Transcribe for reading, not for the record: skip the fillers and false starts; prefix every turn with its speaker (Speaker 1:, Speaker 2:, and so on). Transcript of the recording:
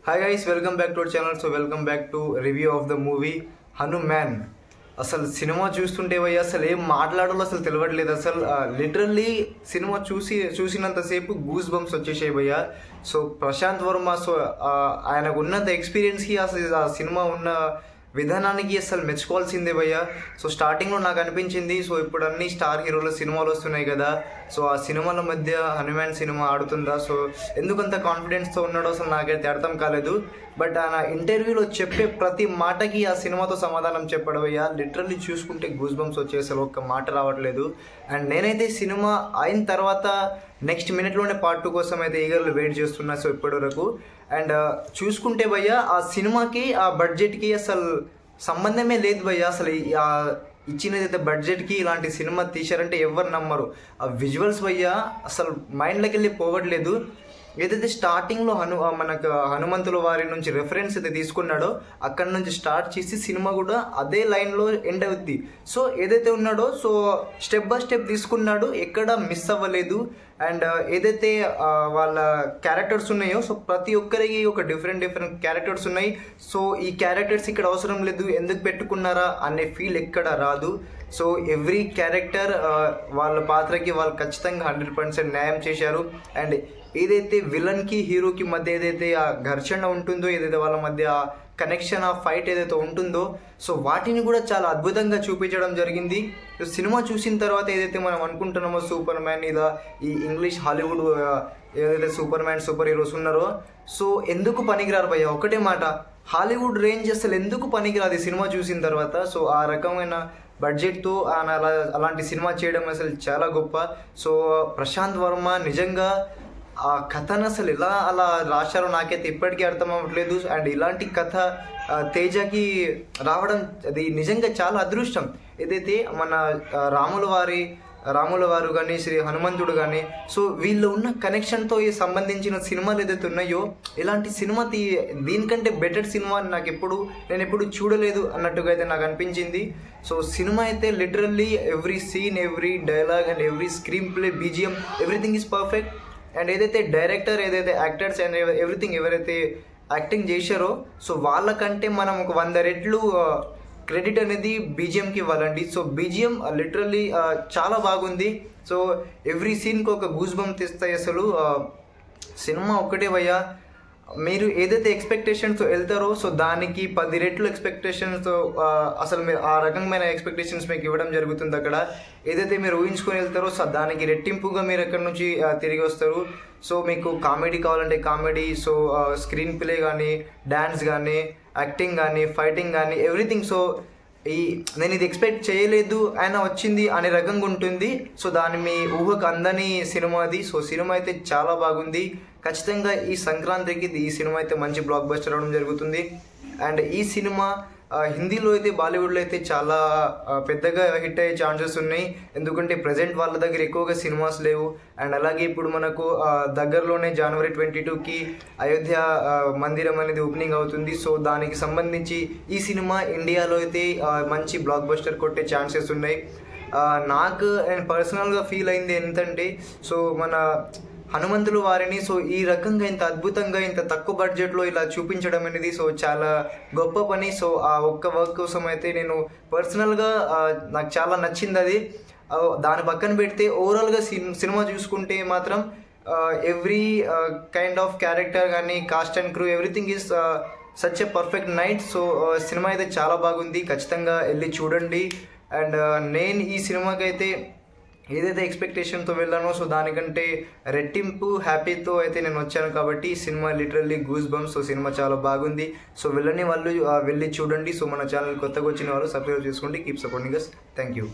Speaker 1: Hi guys, welcome back to our channel. So welcome back to review of the movie Hanuman. అసలు cinema చూస్తుంటే భయ్య అసలు ఏం మాట్లాడాలో అసలు తెలియట్లేదు. అసలు లిటరల్లీ సినిమా చూసినంతసేపు గూస్ బంప్స్ వచ్చేసాయి భయ్య. సో ప్రశాంత్ వర్మ సో ఆయనకు ఉన్నంత ఎక్స్పీరియన్స్కి అసలు ఆ సినిమా ఉన్న విధానానికి అసలు మెచ్చుకోవాల్సిందే భయ్య. సో స్టార్టింగ్లో నాకు అనిపించింది, సో ఇప్పుడు అన్ని స్టార్ హీరోల సినిమాలు వస్తున్నాయి కదా, సో ఆ సినిమాల మధ్య హనుమాన్ సినిమా ఆడుతుందా, సో ఎందుకంత కాన్ఫిడెన్స్తో ఉన్నాడో అసలు నాకైతే అర్థం కాలేదు. బట్ ఆయన ఇంటర్వ్యూలో చెప్పే ప్రతి మాటకి ఆ సినిమాతో సమాధానం చెప్పడం భయ్య. లిటరల్లీ చూసుకుంటే గూస్ బంప్స్ వచ్చే అసలు ఒక్క మాట రావట్లేదు. అండ్ నేనైతే సినిమా అయిన తర్వాత నెక్స్ట్ మినిట్లోనే పార్ట్ 2 కోసం అయితే ఈగర్లు వెయిట్ చేస్తున్నా. సో ఇప్పటి వరకు అండ్ చూసుకుంటే భయ్య ఆ సినిమాకి ఆ బడ్జెట్కి అసలు సంబంధమే లేదు భయ్య. అసలు ఇచ్చినదైతే బడ్జెట్కి ఇలాంటి సినిమా తీశారంటే ఎవరు నమ్మరు. ఆ విజువల్స్ భయ్య అసలు మైండ్లోకి వెళ్ళి పోవట్లేదు. ఏదైతే స్టార్టింగ్లో మనకు హనుమంతుల వారి నుంచి రెఫరెన్స్ అయితే తీసుకున్నాడో అక్కడ నుంచి స్టార్ట్ చేసి సినిమా కూడా అదే లైన్లో ఎండ్ అవుద్ది. సో ఏదైతే ఉన్నాడో సో స్టెప్ బై స్టెప్ తీసుకున్నాడు, ఎక్కడ మిస్ అవ్వలేదు. అండ్ ఏదైతే వాళ్ళ క్యారెక్టర్స్ ఉన్నాయో సో ప్రతి ఒక్కరికి ఒక డిఫరెంట్ క్యారెక్టర్స్ ఉన్నాయి. సో ఈ క్యారెక్టర్స్ ఇక్కడ అవసరం లేదు, ఎందుకు పెట్టుకున్నారా అనే ఫీల్ ఎక్కడ రాదు. సో ఎవ్రీ క్యారెక్టర్ వాళ్ళ పాత్రకి వాళ్ళు ఖచ్చితంగా 100% న్యాయం చేశారు. అండ్ ఏదైతే విలన్కి హీరోకి మధ్య ఏదైతే ఆ ఘర్షణ ఉంటుందో, ఏదైతే వాళ్ళ మధ్య ఆ కనెక్షన్, ఆ ఫైట్ ఏదైతే ఉంటుందో సో వాటిని కూడా చాలా అద్భుతంగా చూపించడం జరిగింది. సో సినిమా చూసిన తర్వాత ఏదైతే మనం అనుకుంటున్నామో సూపర్ మ్యాన్ ఇలా ఈ ఇంగ్లీష్ హాలీవుడ్ ఏదైతే సూపర్ మ్యాన్ సూపర్ హీరోస్ ఉన్నారో సో ఎందుకు పనికిరారు భయ్య, ఒకటే మాట, హాలీవుడ్ రేంజ్ అసలు ఎందుకు పనికిరాదు సినిమా చూసిన తర్వాత. సో ఆ రకమైన బడ్జెట్తో ఆయన అలాంటి సినిమా చేయడం అసలు చాలా గొప్ప. సో ప్రశాంత్ వర్మ నిజంగా ఆ కథను అసలు ఎలా అలా రాశారో నాకైతే ఇప్పటికీ అర్థం అవ్వట్లేదు. అండ్ ఇలాంటి కథ తేజకి రావడం అది నిజంగా చాలా అదృష్టం. ఏదైతే మన రాముల వారు కానీ శ్రీ హనుమంతుడు కానీ సో వీళ్ళు ఉన్న కనెక్షన్తో సంబంధించిన సినిమాలు ఏదైతే ఉన్నాయో ఇలాంటి సినిమా దీనికంటే బెటర్ సినిమా నేను ఎప్పుడు చూడలేదు అన్నట్టుగా అయితే నాకు అనిపించింది. సో సినిమా అయితే literally every scene, every dialogue and every screenplay, BGM, everything is perfect. And ఏదైతే డైరెక్టర్, ఏదైతే యాక్టర్స్ అండ్ ఎవ్రీథింగ్ ఎవరైతే యాక్టింగ్ చేశారో సో వాళ్ళకంటే మనం ఒక 100 రెట్లు క్రెడిట్ అనేది బీజిఎంకి ఇవ్వాలండి. సో బీజిఎం లిటరల్లీ చాలా బాగుంది. సో ఎవ్రీ సీన్కి ఒక గూస్ బంప్ తెస్తాయి. అసలు సినిమా ఒక్కటే భయ్య, మీరు ఏదైతే ఎక్స్పెక్టేషన్స్తో వెళ్తారో సో దానికి 10 రెట్లు ఎక్స్పెక్టేషన్స్తో అసలు మీరు ఆ రకమైన ఎక్స్పెక్టేషన్స్ మీకు ఇవ్వడం జరుగుతుంది. అక్కడ ఏదైతే మీరు ఊహించుకొని వెళ్తారో సో దానికి రెట్టింపుగా మీరు ఎక్కడి నుంచి తిరిగి వస్తారు. సో మీకు కామెడీ కావాలంటే కామెడీ, సో స్క్రీన్ ప్లే కానీ, డ్యాన్స్ కానీ, యాక్టింగ్ కానీ, ఫైటింగ్ కానీ, ఎవ్రీథింగ్. సో నేను ఇది ఎక్స్పెక్ట్ చేయలేదు అయినా వచ్చింది అనే రకంగా ఉంటుంది. సో దాని మీ ఊహకు అందని సినిమా అది. సో సినిమా అయితే చాలా బాగుంది. ఖచ్చితంగా ఈ సంక్రాంతికి ఈ సినిమా అయితే మంచి బ్లాక్ బస్టర్ అవడం జరుగుతుంది. అండ్ ఈ సినిమా హిందీలో అయితే, బాలీవుడ్లో అయితే చాలా పెద్దగా హిట్ అయ్యే ఛాన్సెస్ ఉన్నాయి. ఎందుకంటే ప్రజెంట్ వాళ్ళ దగ్గర ఎక్కువగా సినిమాస్ లేవు. అండ్ అలాగే ఇప్పుడు మనకు దగ్గరలోనే January 22కి అయోధ్య మందిరం అనేది ఓపెనింగ్ అవుతుంది. సో దానికి సంబంధించి ఈ సినిమా ఇండియాలో అయితే మంచి బ్లాక్ బస్టర్ కొట్టే ఛాన్సెస్ ఉన్నాయి. నాకు పర్సనల్గా ఫీల్ అయింది ఏంటంటే సో మన హనుమంతుల వారిని సో ఈ రకంగా ఇంత అద్భుతంగా ఇంత తక్కువ బడ్జెట్లో ఇలా చూపించడం అనేది సో చాలా గొప్ప పని. సో ఆ ఒక్క వర్క్ కోసం అయితే నేను పర్సనల్గా నాకు చాలా నచ్చింది అది. దాని పక్కన పెడితే ఓవరాల్గా సినిమా చూసుకుంటే మాత్రం ఎవ్రీ కైండ్ ఆఫ్ క్యారెక్టర్ కానీ, cost and crew, everything is such a perfect night. So cinema అయితే చాలా బాగుంది, ఖచ్చితంగా వెళ్ళి చూడండి. అండ్ నేను ఈ సినిమాకి అయితే ఏదైతే ఎక్స్పెక్టేషన్తో వెళ్ళానో సో దానికంటే రెట్టింపు హ్యాపీతో అయితే నేను వచ్చాను. కాబట్టి cinema literally goose bumps. So cinema చాలా బాగుంది. సో వెళ్ళని వాళ్ళు వెళ్ళి చూడండి. సో మన ఛానల్ కొత్తగా వచ్చిన వాళ్ళు సబ్స్క్రైబ్ చేసుకోండి. Keep supporting us. Thank you.